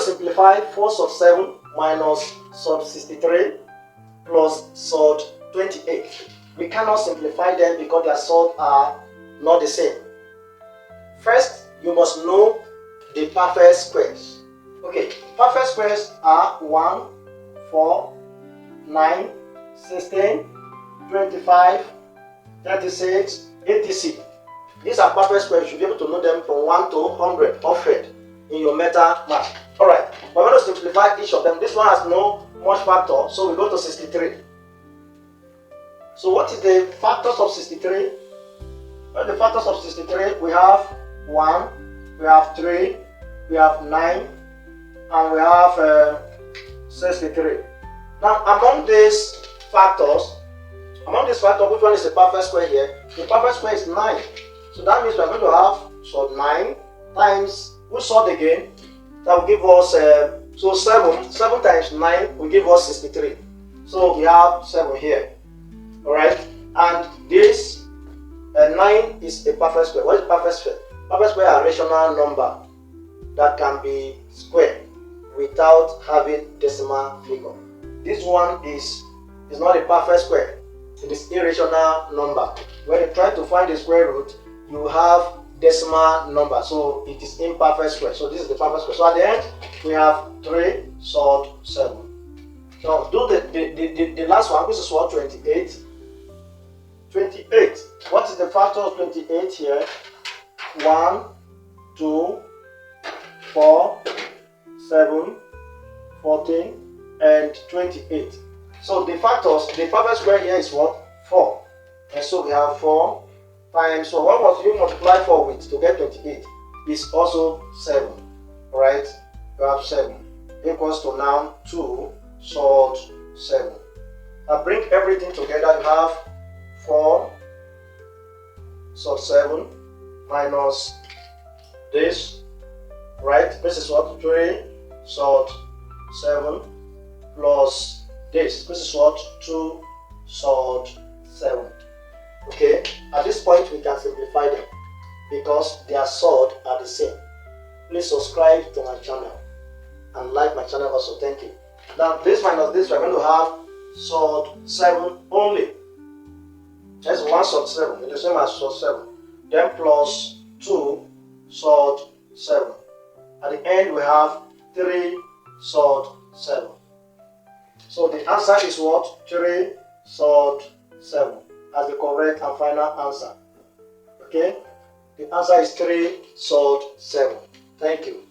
simplify 4 sub 7 minus sub 63 plus sub 28. We cannot simplify them because their surds are not the same. First, you must know the perfect squares. Okay, perfect squares are 1, 4, 9, 16, 25, 36, 86. These are perfect squares. You should be able to know them from 1 to 100 offhand in your meta math. Alright, we're going to simplify each of them. This one has no much factor, so we go to 63. So what is the factors of 63? Well, the factors of 63, we have 1, we have 3, we have 9, and we have 63. Now, among these factors, which one is the perfect square here? The perfect square is 9. So that means we are going to have so 9 times, which surd again? That will give us, so 7 times 9 will give us 63. So we have 7 here. Alright? And this 9 is a perfect square. What is perfect square? Perfect square are a rational number that can be squared without having decimal figure. This one is not a perfect square. It is irrational number. When you try to find the square root, you have decimal number, so it is imperfect square. So this is the perfect square. So at the end, we have 3 surd 7. So do the last one, which is what? 28. 28. What is the factor of 28 here? 1, 2, 4, 7, 14, and 28. So the factors, the perfect square here is what? 4. And so we have 4 times, so what must you multiply 4 with to get 28? Is also 7. Right? You have 7 equals to now 2 surd 7. Now bring everything together. You have 4 surd 7 minus this, right? This is what? 3 surd 7 plus this. This is what? 2 surd 7. Okay, at this point we can simplify them because their surds are the same. Please subscribe to my channel and like my channel also. Thank you. Now this minus this, we're going to have surd 7 only. That's 1 surd 7, it's the same as surd 7. Then plus 2 surd 7. At the end we have 3 surd 7. So the answer is what? 3 surd 7 as the correct and final answer. Okay? The answer is 3 surd 7. Thank you.